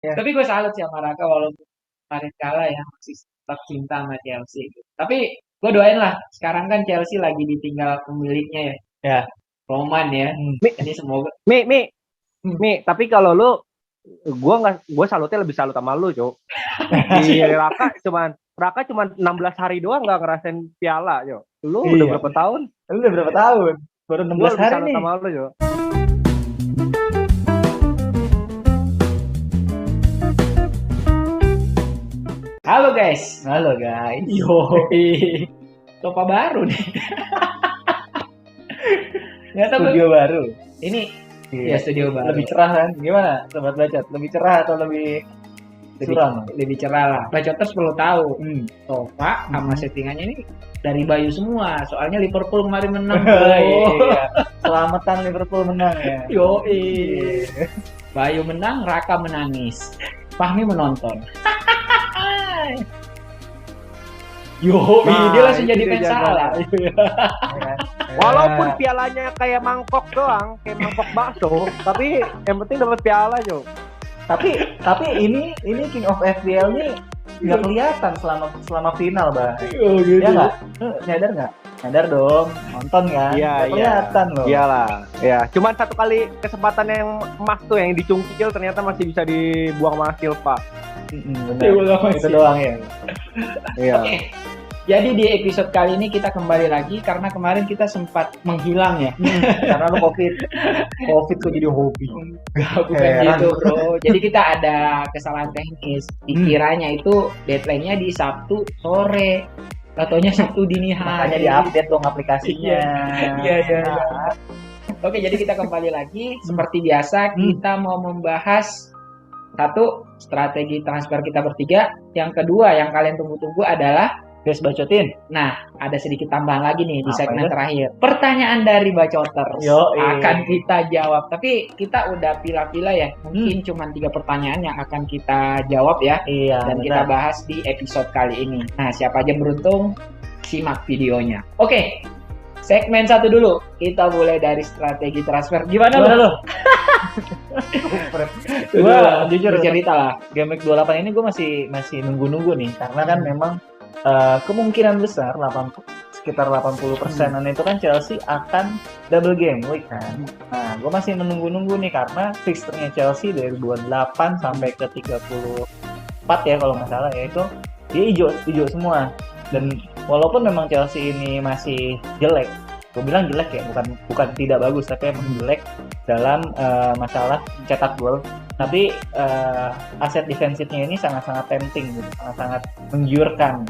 Ya. Tapi gue salut sih sama Raka walaupun kemarin kalah ya masih tetap cinta sama Chelsea. Tapi gue doain lah. Sekarang kan Chelsea lagi ditinggal pemiliknya ya, Ya. Roman ya. Hmm. Jadi semoga. Mi, Mi, Hmm. Mi, tapi kalau lu, gue salutnya lebih salut sama lu, Cok. Di Raka cuman 16 hari doang nggak ngerasain piala, yo. Lu udah Iya. berapa tahun? Lu udah berapa tahun? Baru Gue 16 lebih hari salut nih. sama lu, yo. Halo guys. Halo guys. Yo, Topa baru nih. Nggak tahu Studio baru. ini Iya. ya studio baru. Lebih cerah kan? Gimana sobat bacot? Lebih cerah atau lebih suram? Lebih cerah lah. Bacoters perlu tahu. Hmm. Topa sama settingannya ini dari Bayu semua. Soalnya Liverpool kemarin menang. Iya. Selamatan Liverpool menang ya. Yo, Bayu menang, Raka menangis. Fahmi menonton. Yo, Nah, dia langsung itu jadi dia fans jagoan. salah. Ya kan? Walaupun pialanya kayak mangkok doang, kayak mangkok bakso, tapi yang penting dapat piala, yo. tapi ini King of FPL nih nggak kelihatan selama final, Bang. Oh, gitu. Ya nggak? Nyadar nggak? Nyadar dong. Nonton kan? Iya, Nggak kelihatan loh. Iyalah. Ya, cuman satu kali kesempatan yang emas tuh yang dicungkil ternyata masih bisa dibuang sama Silva. Benar. Iya, benar, Itu masih. doang ya. Iya. Oke. Jadi di episode kali ini kita kembali lagi karena kemarin kita sempat menghilang ya. Karena lu COVID kok jadi hobi. Bukan Heran. gitu, Bro. Jadi kita ada kesalahan teknis. Dikiranya itu deadline-nya di Sabtu sore. Katanya Sabtu dini Makanya hari. di-update dong aplikasinya. Iya, iya, iya. Nah, Oke, jadi kita kembali lagi. Seperti biasa, kita mau membahas satu, strategi transfer kita bertiga. Yang kedua, yang kalian tunggu-tunggu adalah, guys bacotin. nah, ada sedikit tambahan lagi nih di Apa segmen itu? terakhir. Pertanyaan dari Bacoters Yoi. akan kita jawab. Tapi kita udah pilah-pilah ya. Mungkin cuma 3 pertanyaan yang akan kita jawab ya. Iya. Dan kita bahas di episode kali ini. Nah, siapa aja beruntung, simak videonya. Oke, segmen satu dulu. Kita mulai dari strategi transfer. Gimana Gimana lo? lu? Gua jujur cerita lah. Game Week 28 ini gue masih nunggu-nunggu nih karena kan memang kemungkinan besar sekitar 80%-an itu kan Chelsea akan double game week kan. Nah, gue masih menunggu-nunggu nih karena fixturnya Chelsea dari 28 sampai ke 34 ya kalau nggak salah ya, itu dia hijau semua. Dan walaupun memang Chelsea ini masih jelek, gue bilang jelek ya, bukan tidak bagus, tapi emang jelek dalam masalah cetak gol. Tapi aset defensifnya ini sangat-sangat tempting gitu, sangat-sangat menggiurkan.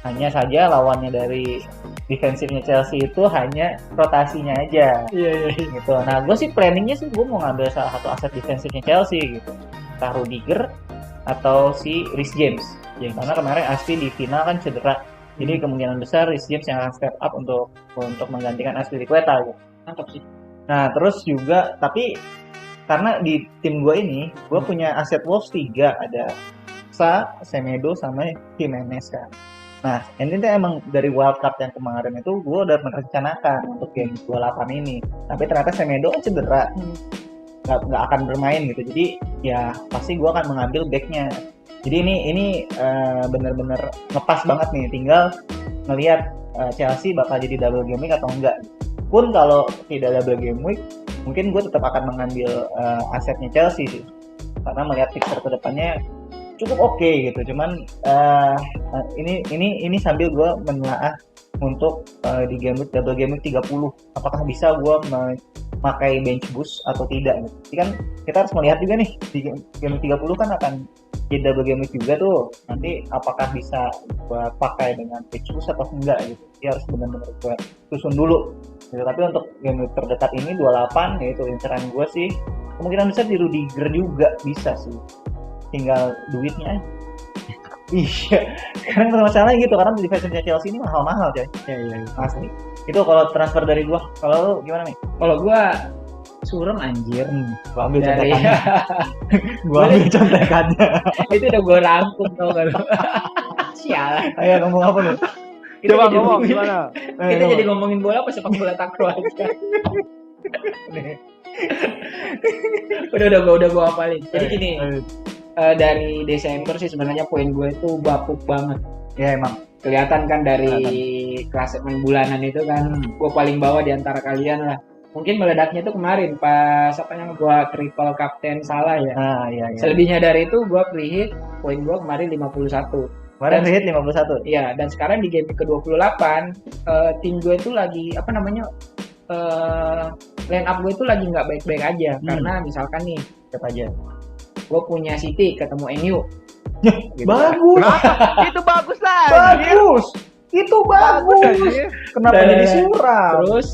Hanya saja lawannya dari defensifnya Chelsea itu hanya rotasinya aja. Iya. Gitu. Nah, gue sih planningnya sih gue mau ngambil salah satu aset defensifnya Chelsea gitu. Entah Rudiger atau si Reece James. Karena kemarin Aspi di final kan cedera. Jadi kemungkinan besar Reece James yang akan step up untuk menggantikan Azpilicueta gitu. Mantap sih. Nah, terus juga tapi karena di tim gue ini gue punya aset Wolves 3, ada Semedo sama Jimenez kan. Nah, ini tuh emang dari wildcard yang kemarin itu gue udah merencanakan untuk game 28 ini. Tapi ternyata Semedo kan cedera, nggak akan bermain gitu. Jadi ya pasti gue akan mengambil backnya. Jadi ini bener-bener ngepas banget nih. Tinggal ngelihat Chelsea bakal jadi double game week atau enggak. Pun kalau tidak double game week, mungkin gue tetap akan mengambil asetnya Chelsea sih. Karena melihat fixture kedepannya cukup oke gitu. Cuman ini sambil gue menelaah untuk di game week double game week 30 apakah bisa gue memakai bench boost atau tidak gitu. Jadi kan kita harus melihat juga nih di game week 30 kan akan jadi double game week juga tuh. Nanti apakah bisa gue pakai dengan bench boost atau enggak gitu. Jadi harus benar-benar gue susun dulu gitu. Tapi untuk game week terdekat ini 28 yaitu inceran gue sih kemungkinan besar di Rudiger juga bisa sih, tinggal duitnya aja. Iya, sekarang masalahnya gitu karena defense-nya Chelsea ini mahal-mahal coy. Iya. Asli. Itu kalau transfer dari gua. Kalau lu gimana nih? Kalau gua surem anjir. Gua ambil Dari contekannya. Gua ambil contekannya. itu udah gua rangkum tau gak lu. Sialan. Ayo ngomong apa lu? Kita Coba jadi ngomong ngomongin- gimana? Kita jadi ngomongin bola apa sepak bola takro aja. udah gua hafalin. Jadi gini, dari Desember sih sebenarnya poin gue itu bapuk banget. Ya emang. Kelihatan kan dari klasemen bulanan itu kan, gue paling bawah di antara kalian lah. Mungkin meledaknya itu kemarin pas gue triple captain salah ya. Iya. Selebihnya dari itu gue free hit, poin gue kemarin 51. Kemarin free hit 51. Iya, dan sekarang di game ke-28 tim gue itu lagi line up gue itu lagi nggak baik-baik aja. Karena misalkan nih, Siapa aja? gue punya City ketemu MU. Gitu. Bagus. Itu bagus lah. Bagus. Itu bagus. Kenapa jadi suram? Terus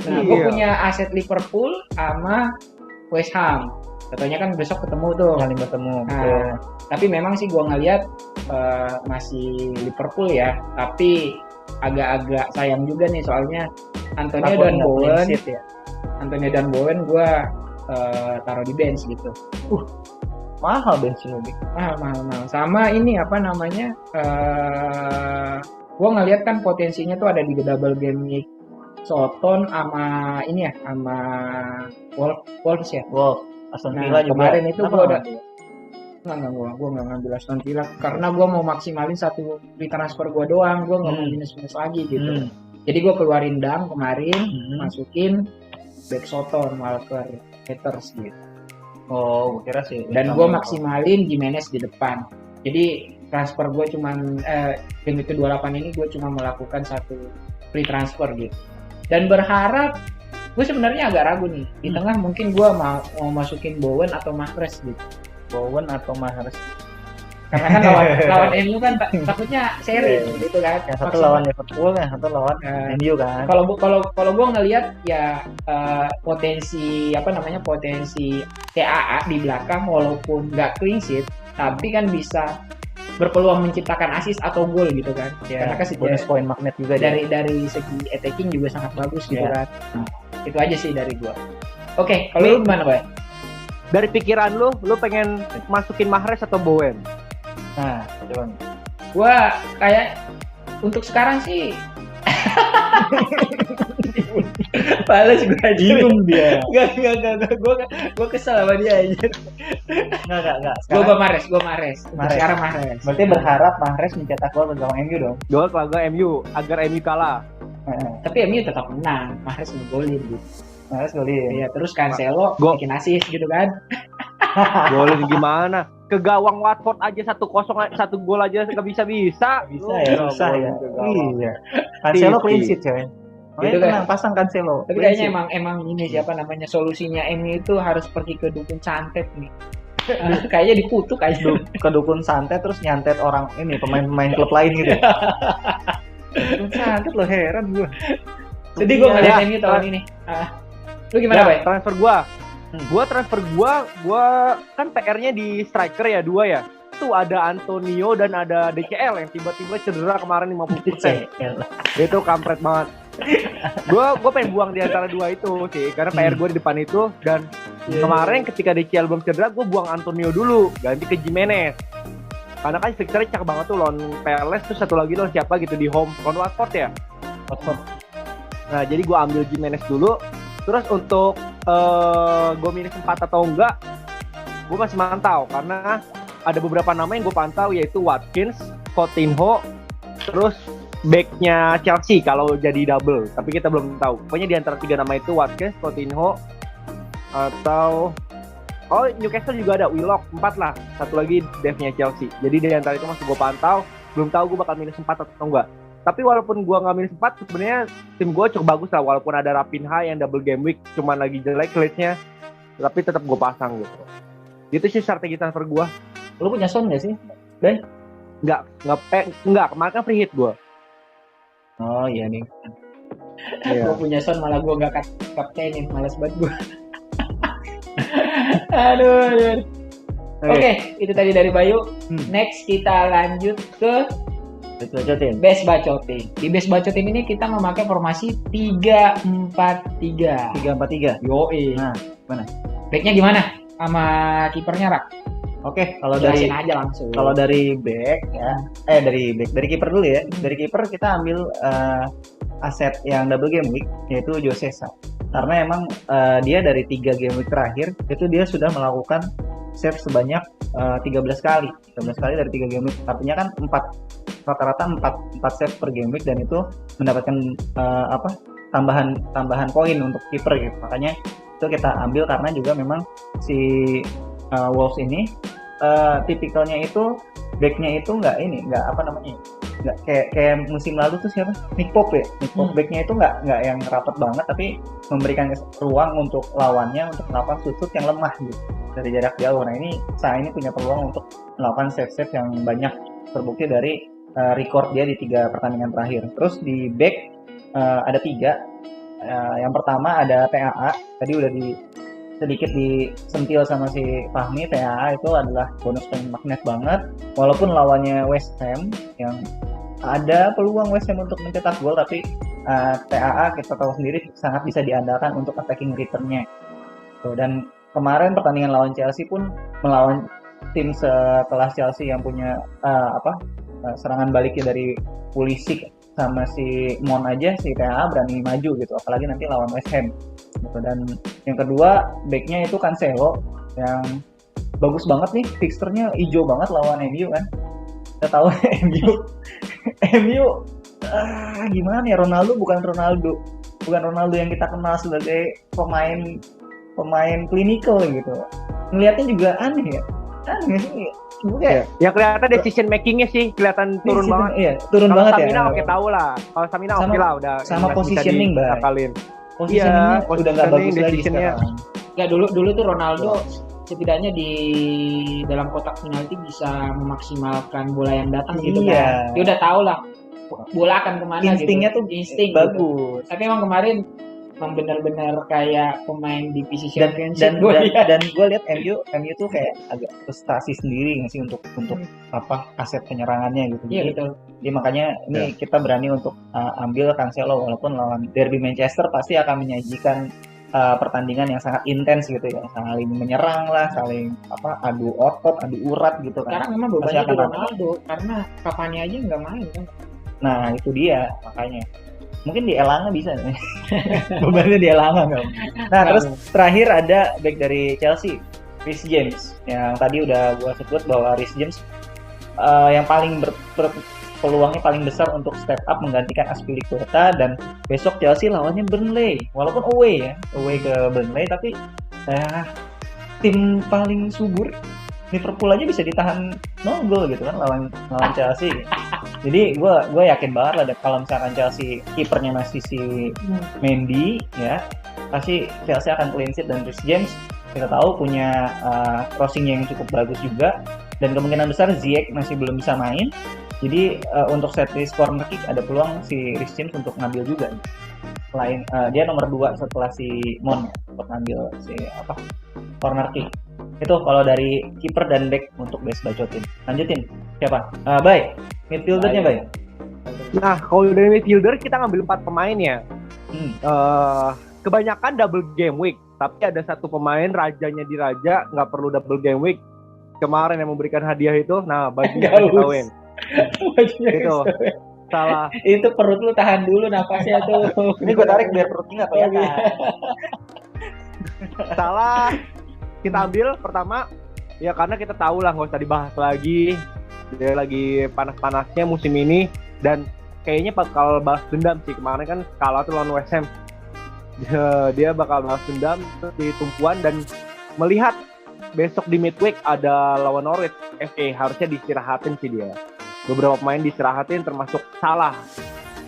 gue Iya. punya aset Liverpool sama West Ham. Katanya kan besok ketemu tuh. Saling bertemu. Nah, tapi memang sih gue ngeliat masih Liverpool ya. Tapi agak-agak sayang juga nih soalnya Antonio dan Bowen. Ya? Antonio dan Bowen gue taruh di bench gitu. Mahal bensin lebih. Mahal. Sama ini gue ngeliat kan potensinya tuh ada di double game week Soton sama ini ya, sama Wolves ya. Wolf, Aston Nah, Villa juga. kemarin itu Kenapa gue nggak udah gue nggak ngambil Aston Villa karena gue mau maksimalin satu free transfer gue doang, gue nggak mau minus lagi gitu. Jadi gue keluarin Dam kemarin, masukin back Soton, Walker, Peters gitu. Oh, gue kira sih. Dan gue maksimalin Jimenez di depan. Jadi transfer gue cuman game itu 28 ini gue cuma melakukan satu free transfer gitu. Dan berharap gue sebenarnya agak ragu nih di tengah mungkin gue mau masukin Bowen atau Mahrez gitu. Bowen atau Mahrez. Karena kan lawan MU kan takutnya seri gitu kan. Yang satu lawan Liverpool, yang satu lawan MU kan. Kalau gue ngelihat ya potensi TAA di belakang walaupun nggak clean sheet tapi kan bisa berpeluang menciptakan assist atau gol gitu kan. Ya, karena kan bonus poin magnet juga dari segi attacking juga sangat bagus gitu Ya. kan. Itu aja sih dari gua. Oke, kalau lu gimana, Boy? Dari pikiran lu pengen masukin Mahrez atau Bowen? Nah, coba. Gua kayak untuk sekarang sih Pales gue aja. Bingung dia. Enggak. Gua kesel sama dia aja. Enggak. Gua Mahrez. Untuk sekarang Mahrez. Berarti berharap Mahrez mencetak gol bersama MU dong. Gol kelaga MU agar MU kalah. Tapi MU tetap menang. Mahrez ngegolin gitu. Mahrez golin. Iya, terus Cancelo bikin assist gitu kan. Golin gimana? Ke gawang Watford aja 1-0 1 gol aja nggak bisa. Bisa ya, susah ya. Iya. Cancelo clean sheet coy. Gitu Itu kan. pasang Cancelo. Tapi kayaknya emang ini siapa namanya solusinya MU itu harus pergi ke dukun santet nih. Kayaknya dikutuk aja. Ke dukun santet terus nyantet orang ini pemain-pemain klub lain gitu. Dukun santet lo heran gue. Jadi gue ngeliat MU tahun ini. Lu gimana, Bay? Transfer gua kan PR-nya di striker ya 2 ya. Tuh ada Antonio dan ada DCL yang tiba-tiba cedera kemarin 50%. Itu kampret banget. Gua pengen buang di antara 2 itu sih karena PR gue di depan itu dan kemarin ketika DCL belum cedera gue buang Antonio dulu ganti ke Jimenez. Karena kan fixture-nya cakep banget tuh lawan Palace terus satu lagi lawan siapa gitu di home lawan Watford ya. Watford. Nah, jadi gue ambil Jimenez dulu. Terus untuk gue minus 4 atau enggak, gue masih mantau karena ada beberapa nama yang gue pantau yaitu Watkins, Coutinho, terus backnya Chelsea kalau jadi double. Tapi kita belum tahu. Pokoknya di antara 3 nama itu Watkins, Coutinho, atau Newcastle juga ada Willock 4 lah. Satu lagi devnya Chelsea. Jadi di antara itu masih gue pantau. Belum tahu gue bakal minus 4 atau enggak. Tapi walaupun gue nggak minus 4, sebenarnya tim gue cukup bagus lah. Walaupun ada Raphinha yang double game week, cuman lagi jelek leadnya, tapi tetap gue pasang gitu. Itu sih strategi transfer gue. Lu punya Son nggak sih, Ben? Enggak. Kemarin kan free hit gue. Oh iya nih. Gue punya Son malah gue nggak kaptenin, malas banget gue. Aduh. Oke, itu tadi dari Bayu. Next kita lanjut ke Best Bacotin. Di Best Bacotin ini kita memakai formasi 3-4-3. 3-4-3. Yoi. Nah, mana? Backnya gimana? Sama kipernya Rak? Oke, kalau jelasin aja langsung. Kalau dari back ya, dari kiper dulu ya. Dari kiper kita ambil aset yang double game week yaitu Josesa. Karena emang dia dari 3 game week terakhir itu dia sudah melakukan save sebanyak 13 kali dari 3 game week. Artinya kan rata-rata 4 save per game week, dan itu mendapatkan tambahan poin untuk kiper gitu. Makanya itu kita ambil karena juga memang si Wolves ini tipikalnya itu backnya itu nggak kayak musim lalu tuh siapa, Nick Pope backnya itu nggak yang rapat banget, tapi memberikan ruang untuk lawannya untuk melakukan shoot yang lemah gitu dari jarak jauh. Nah ini punya peluang untuk melakukan save yang banyak, terbukti dari record dia di 3 pertandingan terakhir. Terus di back ada 3. Yang pertama ada TAA, tadi udah sedikit disentil sama si Fahmi. TAA itu adalah bonus poin magnet banget, walaupun lawannya West Ham yang ada peluang West Ham untuk mencetak gol, tapi TAA kita tahu sendiri sangat bisa diandalkan untuk attacking return-nya. Dan kemarin pertandingan lawan Chelsea pun melawan tim sekelas Chelsea yang punya serangan baliknya dari Pulisic sama si Mon aja, si TAA berani maju gitu, apalagi nanti lawan West Ham gitu. Dan yang kedua backnya itu Cancelo yang bagus banget nih, fixturnya hijau banget lawan MU kan. Kita tahu MU gimana ya, Ronaldo bukan Ronaldo yang kita kenal sebagai pemain klinikal gitu. Ngelihatnya juga aneh sih. Ya kelihatan decision makingnya sih kelihatan turun banget. Iya, turun kalo banget Stamina, ya. Oke tahu lah. Kalau Stamina oke lah udah. Sama positioning, Bang. Positioningnya udah nggak bagus lagi sekarang. Ya dulu tuh Ronaldo setidaknya di dalam kotak penalti bisa memaksimalkan bola yang datang gitu kan. Dia udah tahu lah bola akan kemana. Instingnya gitu. Tuh insting bagus. Tapi emang kemarin benar-benar kayak pemain divisi Championship. Dan gue lihat MU tuh kayak agak frustasi sendiri nggak sih untuk aset penyerangannya gitu. Iya betul. Jadi makanya ini kita berani untuk ambil Cancelo, walaupun lawan Derby Manchester pasti akan menyajikan pertandingan yang sangat intens gitu ya, saling menyerang lah, saling adu otot, adu urat gitu kan. Sekarang memang bebannya di Ronaldo karena Cavani aja nggak main kan. Nah itu dia makanya. Mungkin di Elanga bisa nih. Bebannya di Elanga nggak? Nah terus terakhir ada back dari Chelsea, Reece James, yang tadi udah gue sebut bahwa Reece James yang paling peluangnya paling besar untuk step up menggantikan Azpilicueta. Dan besok Chelsea lawannya Burnley, walaupun away ke Burnley, tapi tim paling subur Liverpool aja bisa ditahan 0 gol gitu kan lawan Chelsea. Jadi gue yakin banget lah kalau misalkan Chelsea kipernya masih si Mendy ya, pasti Chelsea akan clean sheet. Dan Reece James kita tahu punya crossing yang cukup bagus juga, dan kemungkinan besar Ziyech masih belum bisa main. Jadi untuk set piece corner kick ada peluang si Reece James untuk ngambil juga. Selain dia nomor 2 setelah si Mon untuk ngambil si corner kick. Itu kalau dari kiper dan back untuk base bacotin. Lanjutin siapa? Bay, midfieldernya Bay. Nah kalau dari midfielder kita ngambil 4 pemain ya. Kebanyakan double game week, tapi ada satu pemain rajanya di raja nggak perlu double game week. Kemarin yang memberikan hadiah itu, nah bajunya ketahuin. Itu salah. Itu perut lu tahan dulu napasnya tuh. Ini gue tarik biar perutnya nggak kelihatan. Salah. Kita ambil pertama ya karena kita tahu lah, nggak usah dibahas lagi, dia lagi panas-panasnya musim ini, dan kayaknya bakal balas dendam sih. Kemarin kan kalah tuh lawan West Ham, dia bakal balas dendam di tumpuan. Dan melihat besok di midweek ada lawan Norwich FA, harusnya diistirahatin sih dia. Beberapa pemain diistirahatin termasuk Salah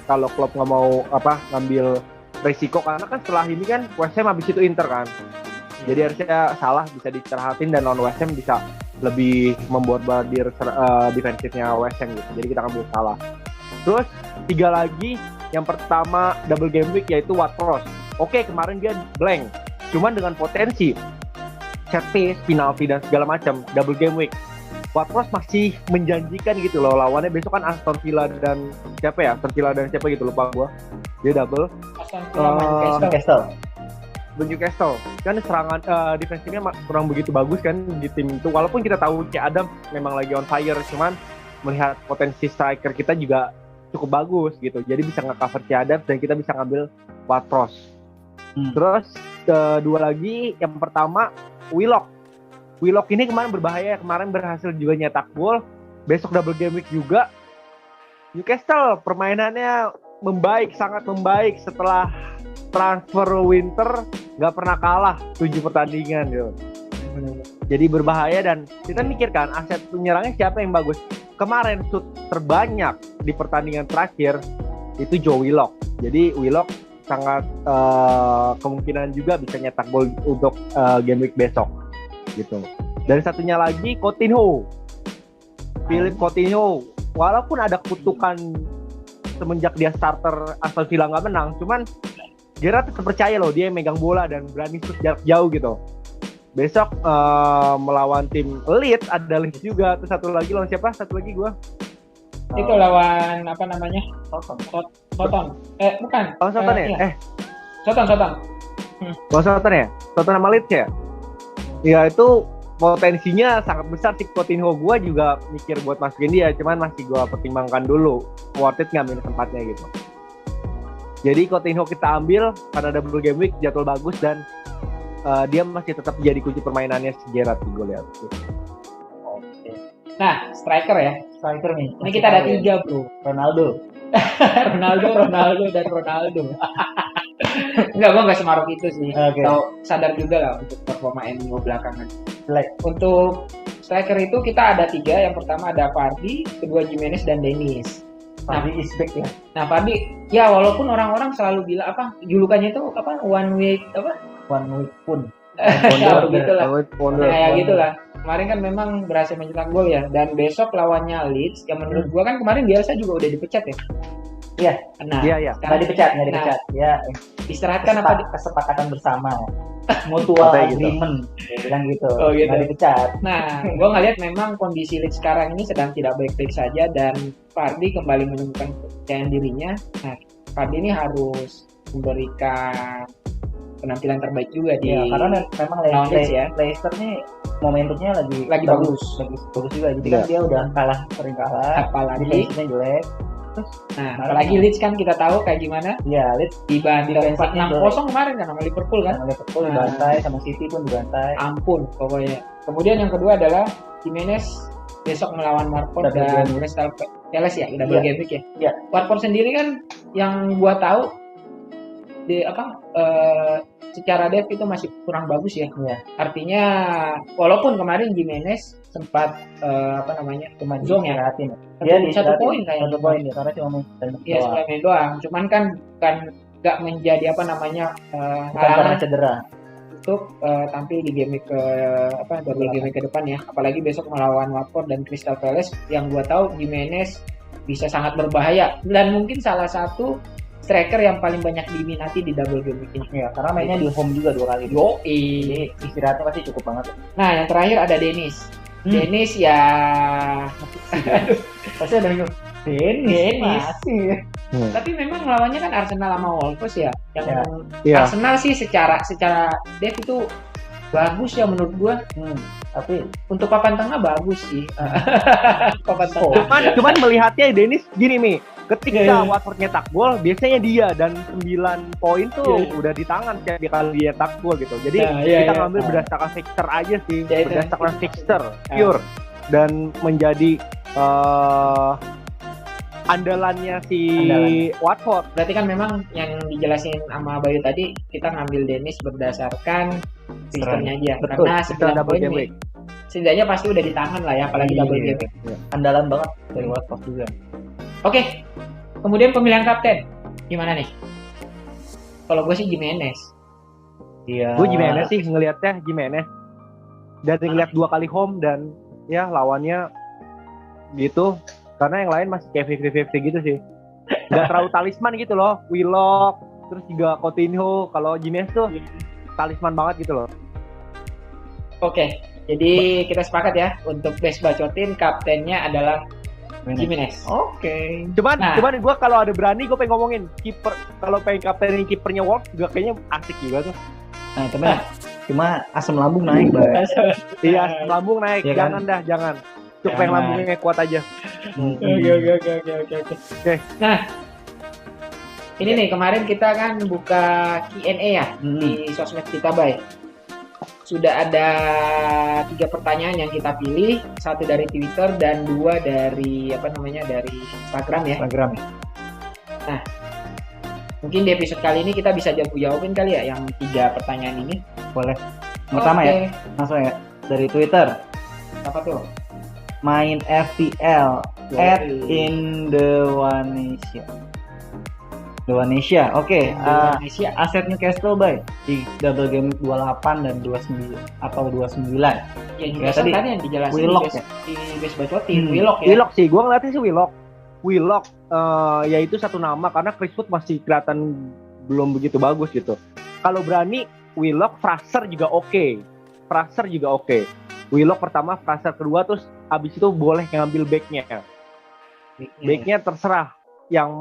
kalau klub nggak mau ngambil resiko, karena kan setelah ini kan West Ham habis itu Inter kan. Jadi harusnya Salah bisa diistirahatin, dan lawan West Ham bisa lebih membuat bardir defensifnya West Ham gitu. Jadi kita ambil Salah. Terus 3 lagi, yang pertama double game week yaitu Ward-Prowse. Oke, kemarin dia blank, cuman dengan potensi set piece, penalti dan segala macam, double game week Ward-Prowse masih menjanjikan gitu loh. Lawannya besok kan Aston Villa dan siapa gitu, lupa gua. Dia double Newcastle kan serangan defensifnya kurang begitu bagus kan di tim itu, walaupun kita tahu Cik Adam memang lagi on fire, cuman melihat potensi striker kita juga cukup bagus gitu, jadi bisa nge-cover Cik Adam dan kita bisa ngambil Ward-Prowse. Terus 2 lagi, yang pertama Willock Willock ini kemarin berbahaya, kemarin berhasil juga nyetak gol, besok double game week juga. Newcastle permainannya membaik, sangat membaik setelah transfer winter, nggak pernah kalah 7 pertandingan gitu. Jadi berbahaya dan kita mikirkan aset penyerangnya siapa yang bagus. Kemarin shoot terbanyak di pertandingan terakhir itu Joe Willock. Jadi Willock sangat kemungkinan juga bisa nyetak gol untuk game week besok gitu. Dan satunya lagi Coutinho, Philippe Coutinho. Walaupun ada kutukan semenjak dia starter Aston Villa nggak menang, cuman Gerrard tetap percaya loh dia yang megang bola dan berani shoot jarak jauh gitu. Besok melawan tim Leeds, ada Leeds juga. Terus satu lagi lawan siapa? Satu lagi gua. Itu lawan apa namanya? Soton. Bukan. Oh, Soton ya? Iya. Soton. Oh, Soton ya? Soton sama Leeds ya? Ya itu potensinya sangat besar sih. Coutinho gua juga mikir buat masukin dia, cuman masih gua pertimbangkan dulu worth it nggak minus tempatnya gitu. Jadi Coutinho kita ambil karena double game week, jadwal bagus dan dia masih tetap jadi kunci permainannya si Gerrard gue lihat. Oke. Nah, striker ya. Striker nih. Ini kita ada 3, bro. Ronaldo. Ronaldo dan Ronaldo. Enggak, gua nggak semaruk itu sih. Oke. Tahu sadar juga lah untuk performa MU belakangan. Jelek. Untuk striker itu kita ada 3. Yang pertama ada Vardy, kedua Jimenez dan Dennis. Vardy is back ya. Nah, Vardy ya walaupun orang-orang selalu bilang apa julukannya itu apa one week pun. Ya, begitulah. Wonder. Kayak gitulah. Kemarin kan memang berhasil mencetak gol ya, dan besok lawannya Leeds yang menurut gua kan kemarin Bielsa juga udah dipecat ya. Iya. Nah, Iya. sekarang Nggak dipecat. Ya, istirahatkan apa kesepakatan bersama. Mutual Katanya gitu. agreement. Dia bilang gitu. Oh, gitu. Nggak dipecat. Nah, gue ngeliat memang kondisi Leeds sekarang ini sedang tidak baik-baik saja dan Vardy kembali menemukan kepercayaan dirinya. Nah, Vardy ini harus memberikan penampilan terbaik juga di Iya, karena memang lawan Leeds ya. Leicester nih momentumnya lagi bagus. bagus juga. Jadi kan dia udah sering kalah. Apalagi, Defense-nya jelek. nah, apalagi Leeds kan kita tahu kayak gimana Iya, Leeds dibantai Defense-nya 4-6-0 kemarin kan sama Liverpool kan. sama Liverpool dibantai, sama City pun dibantai. Ampun pokoknya. Kemudian yang kedua adalah Jimenez besok melawan Watford Double dan game. Crystal Palace ya, double Iya. game week ya. Iya. Watford sendiri kan yang gua tahu di secara depth itu masih kurang bagus ya. Iya. Artinya walaupun kemarin Jimenez sempat Cuma zong ya. diistirahatin. Satu poin kayaknya. Satu poin ya, karena cuma main Iya, sekali main doang. Cuman kan bukan nggak menjadi bukan karena halangan cedera. untuk tampil di game week ke double game week ke depan ya. Apalagi besok melawan Watford dan Crystal Palace yang gua tahu Jimenez bisa sangat berbahaya dan mungkin salah satu striker yang paling banyak diminati di double game week ini. Ya, karena mainnya di home juga 2 kali. Jadi istirahatnya pasti cukup banget. Nah, yang terakhir ada Dennis. Dennis ya Pasti ada yang Dennis. Masih. tapi memang lawannya kan Arsenal sama Wolves ya. Yang Iya. Arsenal sih secara depth itu bagus ya menurut gua. Tapi Untuk papan tengah bagus sih. Papan tengah. Cuman melihatnya Dennis gini nih, ketika Iya. Watford nyetak gol, biasanya dia dan 9 poin tuh Iya. udah di tangan setiap kali dia nyetak gol gitu. Jadi Nah, iya, kita iya. ngambil berdasarkan fixture aja sih, Ya, itu. berdasarkan fixture pure dan menjadi andalannya si Watford. Berarti kan memang yang dijelasin sama Bayu tadi kita ngambil Dennis berdasarkan sistemnya aja. Betul, Karena Kita 9 double poin game nih, week. setidaknya pasti udah di tangan lah ya, apalagi Iya. double game. andalan banget dari Watford juga. Oke. Kemudian pemilihan kapten gimana nih? Kalau gue sih Jimenez. Iya. Gue Jimenez sih ngelihatnya Jimenez. Dari ngeliat 2 kali home dan ya lawannya gitu. Karena yang lain masih kayak 50-50 gitu sih. Gak terlalu talisman gitu loh. Willock, terus juga Coutinho. Kalau Jimenez tuh talisman banget gitu loh. Oke. Jadi kita sepakat ya untuk best bacotin kaptennya adalah Jimenez. Oke. Cuman Nah. gue kalau ada berani gue pengen ngomongin kiper. Kalau pengen kaptenin kipernya Wolves juga kayaknya asik juga tuh. Nah, cuma asam lambung naik, Bay. Iya, lambung naik. Iya kan? Jangan dah, jangan. Cukup yang Jangan. lambungnya kuat aja. Oke. Nah, ini nih kemarin kita kan buka Q&A ya di sosmed kita, Bay. sudah ada 3 pertanyaan yang kita pilih, 1 dari Twitter dan 2 dari dari Instagram ya. Instagram. Mungkin di episode kali ini kita bisa jawabin kali ya yang 3 pertanyaan ini. Boleh. Pertama Oke. ya, langsung ya dari Twitter. Apa tuh? Main FPL at Yoi. Indonesia. Indonesia. Oke, Indonesia. aset Newcastle by di double game 28 dan 29 atau 29. Ya juga tadi tadi yang dijelasin Willock di base bacotin. Willock ya. Willock sih, gue ngeliatnya sih Willock yaitu satu nama karena Chris Wood masih kelihatan belum begitu bagus gitu. Kalau berani Willock, Fraser juga oke. Willock pertama, Fraser kedua, terus abis itu boleh ngambil backnya. Backnya terserah. Yang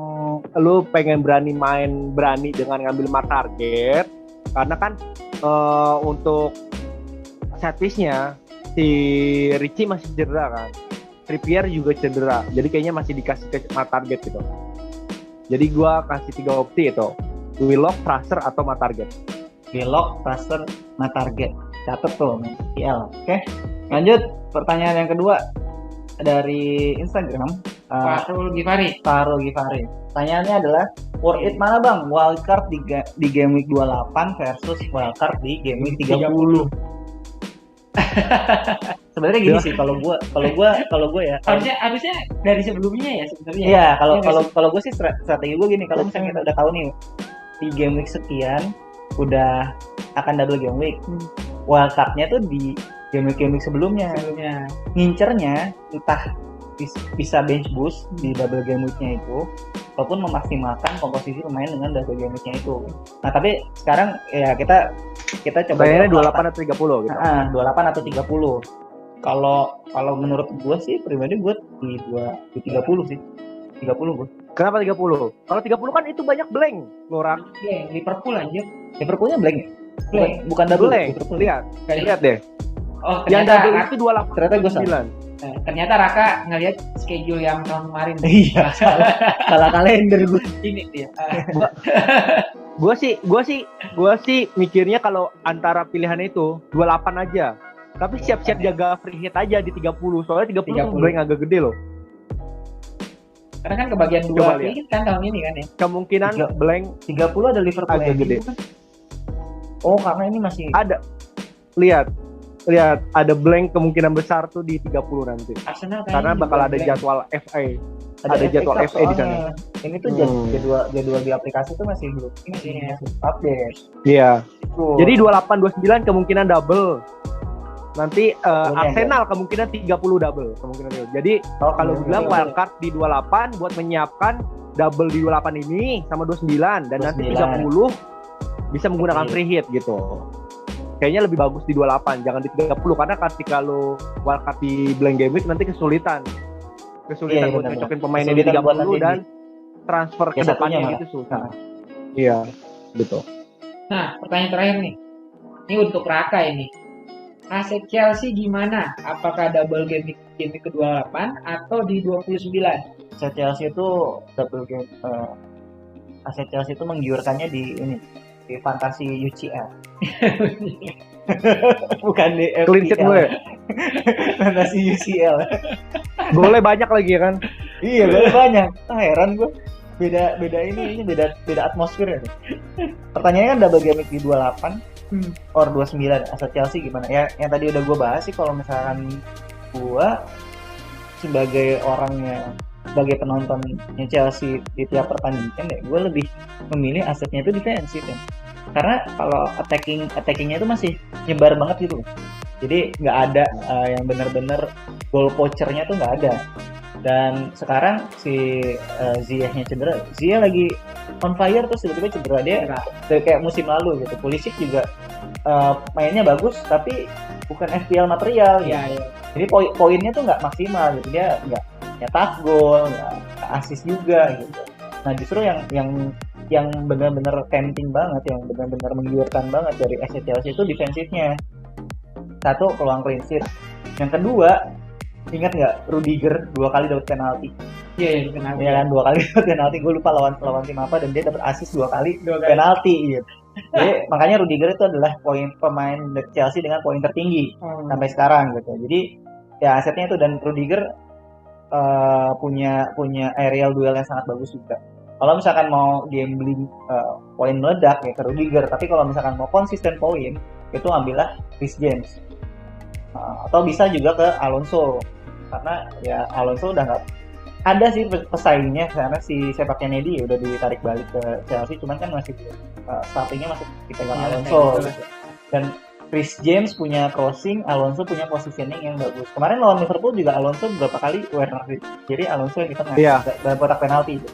lu pengen berani dengan ngambil mark target, karena kan untuk set piece-nya si Richie masih cedera kan. Trippier juga cedera, jadi kayaknya masih dikasih ke mark target gitu. Jadi gua kasih 3 opsi itu, Willock, Fraser atau mark target. Willock, Fraser, target. Catat tuh FPL. Oke. Lanjut pertanyaan yang kedua dari Instagram. Fahrul Gifari. Fahrul Gifari. Pertanyaannya adalah worth it mana bang? Wildcard di game week 28 versus wildcard di game week 30. Sebenarnya gini sih kalau gue ya. Harusnya dari sebelumnya ya sebenarnya. Iya, Iya kalau gue sih strategi gue gini, kalau misalnya kita udah tahu nih di game week sekian udah akan double game week. Wildcard-nya tuh di game week sebelumnya. Ngincernya entah bisa bench boost di double game week-nya itu ataupun memaksimalkan komposisi pemain dengan double game week-nya itu. Nah, tapi sekarang ya kita coba Bayarnya 28 atau 30 gitu. 28 atau 30. Kalau menurut gue sih pribadi gue di 30 sih. 30 gue. Kenapa 30? Kalau 30 kan itu banyak blank, Lorak. Iya, Liverpool anjir. Liverpoolnya blank ya? Blank. Bukan double. Blank. Liverpool. Lihat deh. Oh, Yang ternyata double itu 28. Ternyata gue salah. ternyata Raka ngelihat schedule yang tahun kemarin. Iya, salah kalender gue. Ini dia. Gue sih mikirnya kalau antara pilihan itu 28 aja. Tapi siap-siap jaga free hit aja di 30. Soalnya 30 tuh blank agak gede loh. Karena kan kebagian Coba 2 free hit kan tahun ini kan ya. Kemungkinan blank 30 ada Liverpool agak MU gede. kan? Oh, karena ini masih Ada. Lihat ada blank kemungkinan besar tuh di 30 nanti. Arsenal kayaknya Karena bakal juga ada blank. jadwal FA. Ada jadwal Cup FA di sana. soalnya. Ini tuh jadwal di aplikasi tuh masih belum Masih update. Iya. Tuh. Jadi 28 29 kemungkinan double. Nanti Arsenal kemungkinan 30 double kemungkinan double. Jadi kalau bilang wildcard di 28 buat menyiapkan double di 28 ini sama 29 dan nanti 30 bisa menggunakan free hit gitu. Kayaknya lebih bagus di 28, jangan di 30 karena ketika lo wildcard di blank game week nanti kesulitan Iya, buat benar-benar. nyocokin pemainnya di Kesulitan buat 30 nanti dan transfer ke satunya depannya malah. itu susah. Iya, betul. Nah, pertanyaan terakhir nih. Ini untuk Raka ini. Aset Chelsea gimana? Apakah double game week ke-28 atau di 29? Aset Chelsea itu double game. Aset Chelsea itu menggiurkannya di fantasi UCL. Bukan di FPL. Clean sheet gue. Fantasi UCL. Golnya banyak lagi ya kan? Iya, banyak. Heran gue. Beda atmosfer ya. Pertanyaannya kan double game week di 28 or 29. Aset Chelsea gimana? Ya, yang tadi udah gue bahas sih, kalau misalkan gue sebagai penontonnya Chelsea di tiap pertandingan ya, gue lebih memilih asetnya itu defensif ya. Karena kalau attackingnya itu masih nyebar banget gitu. Jadi nggak ada yang benar-benar goal poachernya tuh nggak ada. Dan sekarang si Ziyechnya cedera. Ziyech lagi on fire terus tiba-tiba cedera. Dia kayak musim lalu gitu. Pulisic juga mainnya bagus tapi bukan FPL material gitu. Iya. Jadi poinnya tuh nggak maksimal gitu. Dia nggak nyetak gol, nggak assist juga gitu. Nah, justru yang benar-benar tempting banget, yang benar-benar menggiurkan banget dari aset Chelsea itu defensifnya. Satu, peluang clean sheet. Yang kedua, ingat nggak Rudiger 2 kali dapat penalti? Iya, penalti. Ya kan, 2 kali dapat penalti. Gue lupa lawan tim apa dan dia dapat assist 2 kali penalti gitu. Jadi makanya Rudiger itu adalah pemain Chelsea dengan poin tertinggi sampai sekarang gitu. Jadi ya asetnya itu, dan Rudiger punya aerial duel yang sangat bagus juga. Kalau misalkan mau gambling poin meledak ya ke Rudiger, tapi kalau misalkan mau konsisten poin itu ambillah Reece James. Atau bisa juga ke Alonso, karena ya Alonso udah nggak ada sih pesaingnya, karena si sepaknya Nedi udah ditarik balik ke Chelsea, cuman kan masih startingnya masih dipegang Alonso gitu. Dan Reece James punya crossing, Alonso punya positioning yang bagus. Kemarin lawan Liverpool juga Alonso beberapa kali Werner, jadi Alonso yang kita dalam kotak penalti gitu.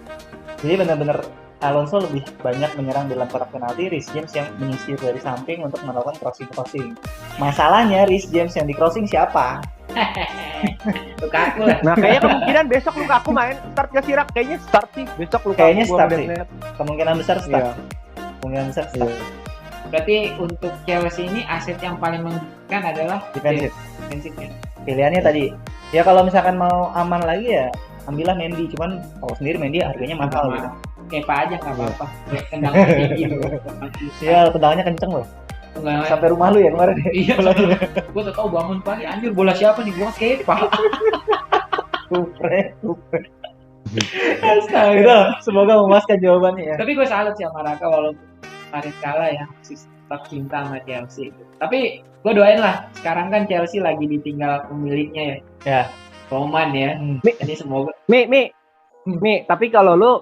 Jadi benar-benar Alonso lebih banyak menyerang dalam kotak penalti, Reece James yang menyisir dari samping untuk melakukan crossing. Masalahnya Reece James yang di crossing siapa? Lukaku lah. Nah, kayaknya kemungkinan besok Lukaku main start gak sih, Rak? Kayaknya start sih besok Lukaku. Kayaknya start sih. Kemungkinan besar start. Iya. Kemungkinan besar start. Berarti untuk Chelsea ini aset yang paling menguntungkan adalah defensifnya. Pilihannya tadi, ya kalau misalkan mau aman lagi ya ambillah Mendy, cuman kalau sendiri Mendy harganya mahal gitu. Kepa aja nggak apa-apa. Tendangan tinggi. Iya, tendangannya kenceng loh. Enggak. Sampai rumah lu ya kemarin. Iya. Gue tuh tahu bangun pagi, anjir bola siapa nih? Gua Kepa. Kupre. Astaga. Gitu, semoga memuaskan jawabannya ya. Tapi gue salut sih sama Raka, walaupun kemarin kalah ya, masih tetap cinta sama Chelsea. Tapi gue doain lah, sekarang kan Chelsea lagi ditinggal pemiliknya ya. Ya. Roman ya. Ini semoga. Mi, tapi kalau lu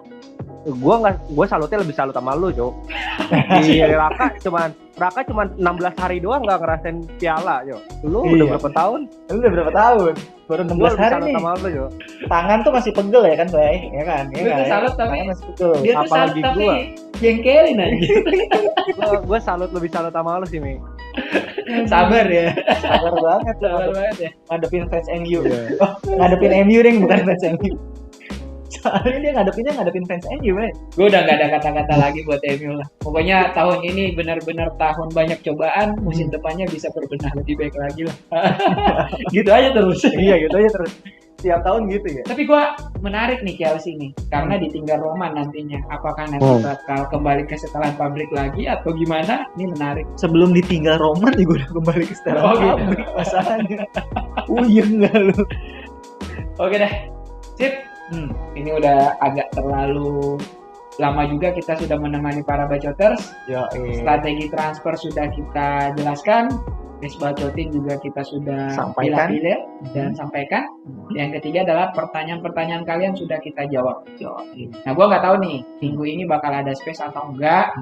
gue salutnya lebih salut sama lu, Jo. Di Raka cuman 16 hari doang nggak ngerasain piala, Jo. Lu udah berapa tahun? Lu udah berapa tahun? Baru 16 hari nih. Sama lu, Jo. Tangan tuh masih pegel ya kan, Bay? Ya kan? Gue tuh salut tapi tangan masih pegel. dia tuh salut tapi jengkelin aja. Gue lebih salut sama lu sih, Mi. Sabar ya. Sabar banget. Sabar banget ya. Ngadepin fans MU. Iya. Ngadepin MU deh, bukan fans MU. Soalnya dia ngadepin fans MU, Bay. Gue udah gak ada kata-kata lagi buat MU lah. Pokoknya tahun ini benar-benar tahun banyak cobaan, musim depannya bisa berbenah lebih baik lagi lah. Gitu aja terus. Iya, gitu aja terus. Tiap tahun gitu ya. Tapi gue menarik nih Chelsea nih, karena ditinggal Roman nantinya. Apakah nanti bakal kembali ke setelan pabrik lagi atau gimana? Ini menarik. Sebelum ditinggal Roman juga udah kembali ke setelan pabrik masalahnya. Uyeng gak lu? Oke dah. Sip. Ini udah agak terlalu lama juga kita sudah menemani para bacoters. Strategi transfer sudah kita jelaskan. Guys bacotin juga kita sudah sampaikan dan sampaikan. Yang ketiga adalah pertanyaan-pertanyaan kalian sudah kita jawab. Nah, gue nggak tahu nih minggu ini bakal ada space atau enggak.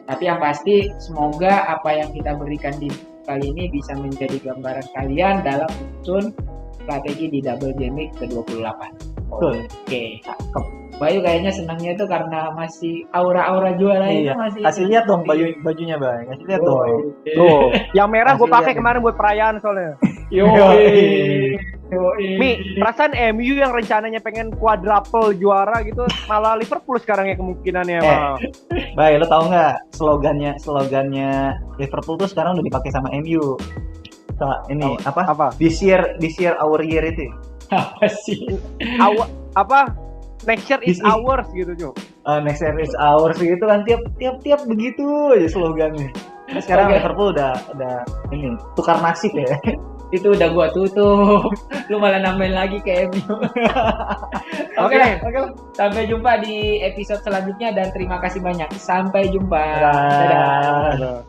Tapi yang pasti semoga apa yang kita berikan di kali ini bisa menjadi gambaran kalian dalam menyusun strategi di Double Game Week ke-28. Oke, cakep. Bayu kayaknya senangnya itu karena masih aura-aura juara itu masih. Kasih lihat dong bajunya, Bang. Kasih lihat dong. Tuh, yang merah gue pakai kemarin buat perayaan soalnya. Mi, perasaan MU yang rencananya pengen quadruple juara gitu, malah Liverpool sekarang ya kemungkinannya. Bay, lo tau nggak slogannya Liverpool tuh sekarang udah dipakai sama MU. Ini apa? This year our year itu. Apa sih? Next year is ours gitu, Jo. Next year is ours gitu kan, tiap begitu aja slogannya. Nah, sekarang Liverpool udah ini tukar nasib ya. Itu udah gua tutup. Lu malah nambahin lagi ke MU. Oke. Sampai jumpa di episode selanjutnya dan terima kasih banyak. Sampai jumpa. Dadah.